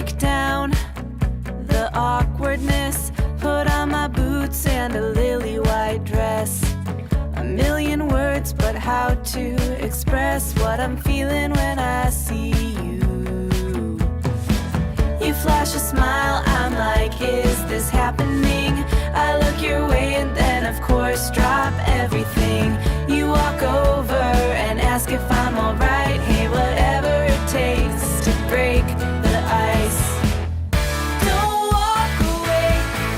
break down the awkwardness, put on my boots and a lily white dress. A million words, but how to express what I'm feeling when I see you. You flash a smile, I'm like, is this happening? I look your way and then of course drop everything. You walk over and ask if I'm alright. Hey, whatever it takes to break the ice. Don't walk away,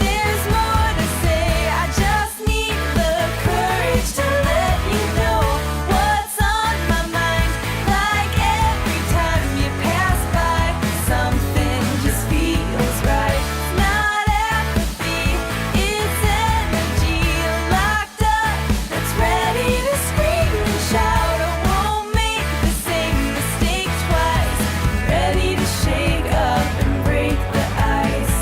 there's more to say. I just need the courage to let you know what's on my mind. Like every time you pass by, something just feels right. Not apathy, it's energy locked up that's ready to scream and shout. I won't make the same mistake twice. Ready to shake up and break the ice.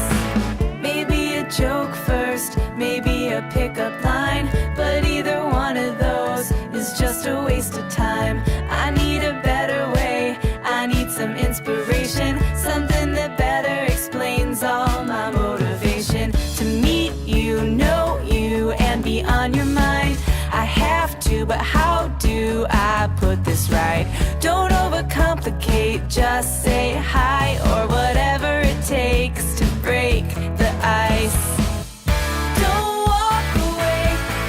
Maybe a joke first, maybe a pickup line, but either one of those is just a waste of time. I need a better way, I need some inspiration, something that better explains all my motivation. To meet you, know you, and be on your mind. I have to, but how do I put this right? Don't overcomplicate, just say hi or whatever it takes to break the ice. Don't walk away,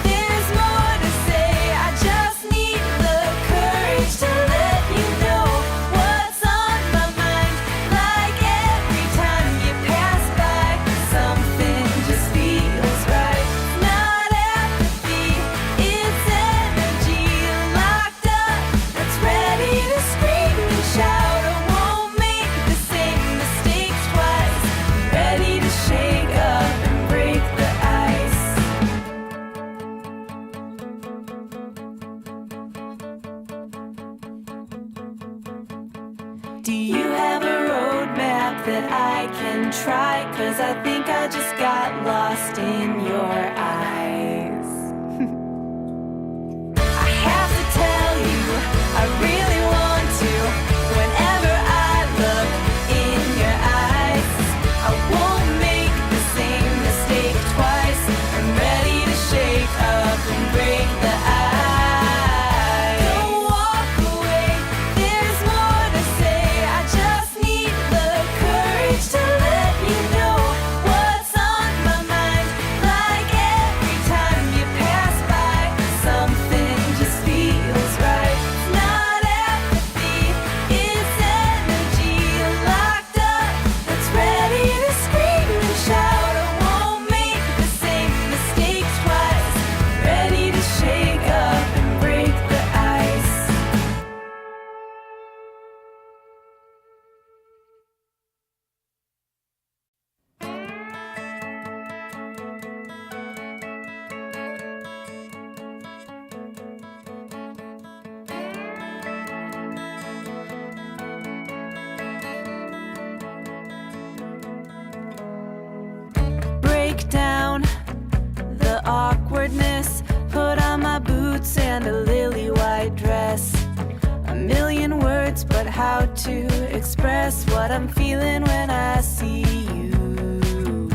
there's more to say. I just need the courage to let you know what's on my mind. Like every time you pass by, something just feels right. Not apathy, it's energy locked up that's ready to scream and shout. I won't make the same mistake twice. Ready to shake up and break the ice. Do you have a roadmap that I can try? 'Cause I think I just got lost in your eyes. I have to tell you, I really want to. Whenever I look in your eyes, I won't make the same mistake twice. I'm ready to shake up and break the ice. Don't walk away, there's more to say. I just need the courage to let you know what's on my mind. Like every time you pass by, something just feels right. Not apathy, it's energy locked up that's ready to scream and shout. I won't make the same mistake twice. Ready to shake up and break the ice. Break down the awkwardness, put on my boots and a lily white dress. A million words, but how to express what I'm feeling when I see you.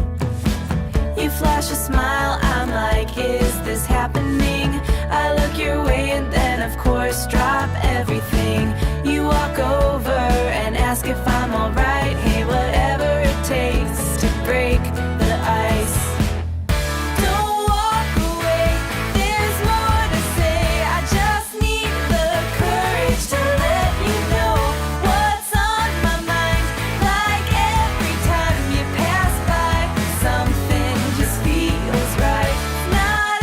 You flash a smile, I'm like, is this happening? I look your way and then of course drop everything. You walk over and ask if I'm alright. Hey, whatever it takes to break the ice. Don't walk away, there's more to say. I just need the courage to let you know what's on my mind. Like every time you pass by, something just feels right. Not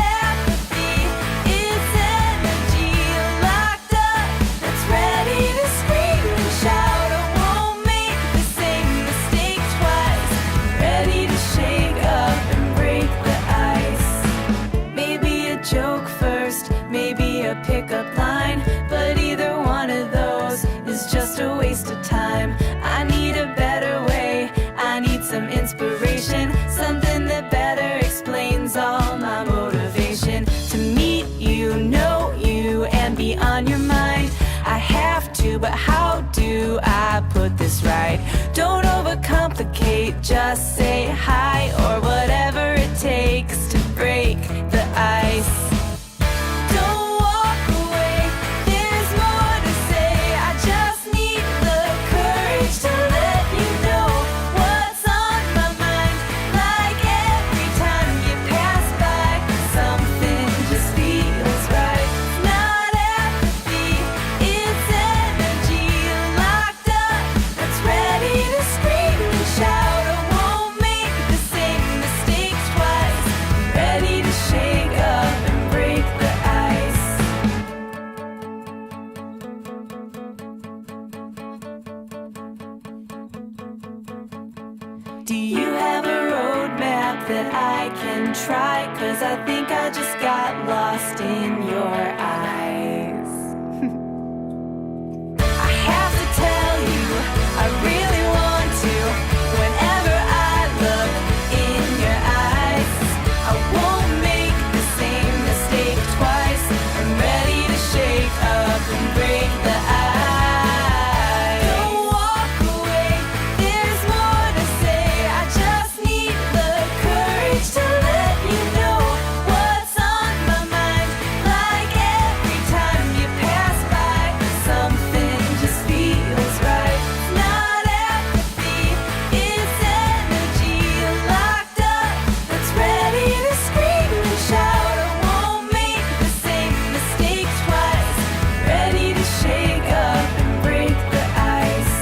'cause I think I just got lost in your eyes. I have to tell you, I really want to. Whenever I look in your eyes, I won't make the same mistake twice. I'm ready to shake up and break the ice. Don't walk away, there's more to say. I just need the courage to let you know what's on my mind. Like every time you pass by, something just feels right. Not apathy, it's energy locked up that's ready to scream and shout. I won't make the same mistake twice. Ready to shake up and break the ice.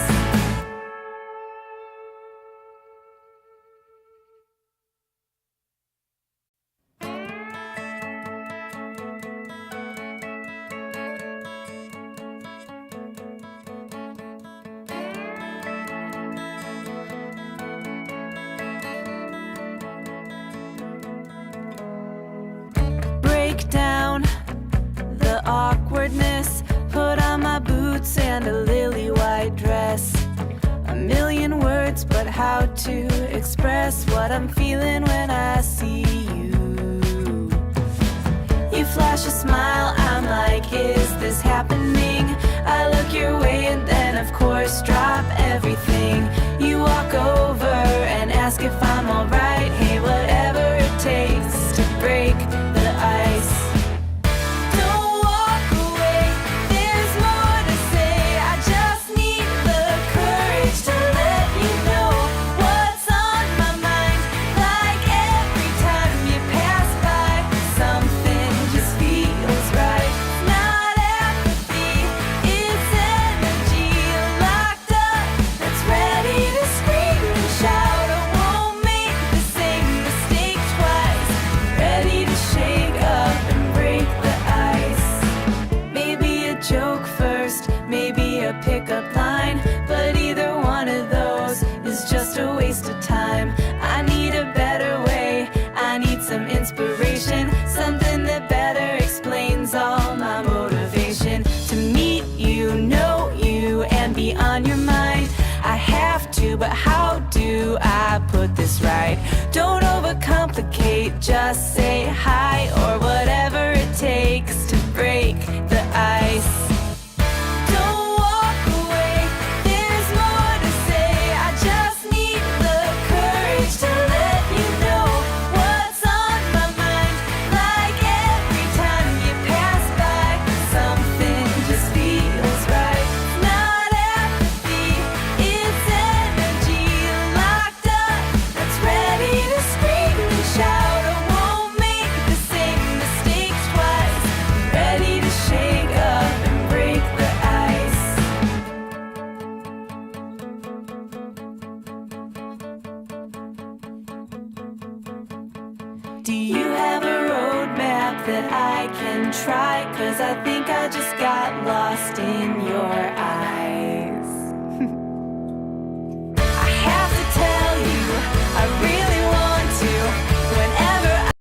Break down the awkwardness, put on my boots and a lily white dress. A million words, but how to express what I'm feeling when I see you. You flash a smile, I'm like, is this happening? I look your way and then of course drop everything. You walk over and ask if I'm alright. Hey, whatever it takes to break the ice. Don't walk away, there's more to say. I just need the courage to let you know what's on my mind. Like every time you pass by, something just feels right. Not apathy, it's energy locked up that's ready to scream and shout. I won't make the same mistake twice. Ready to shake up and break the ice. Maybe a joke first, maybe a pickup line, but either one of those is just a waste of time. I need a better way, I need some inspiration, something that better explains all my motivation. To meet you, know you, and be on your mind. I have to, but how do I put this right? Don't overcomplicate, just say hi or whatever it takes to break the ice. Don't walk away, there's more to say. I just need the courage to let you know what's on my mind. Like every time you pass by, something just feels right. Not apathy, it's energy locked up that's ready to scream and shout. I won't make the same mistake twice. Ready to shake up and break the ice. Do you have a roadmap that I can try? 'Cause I think I just got lost in your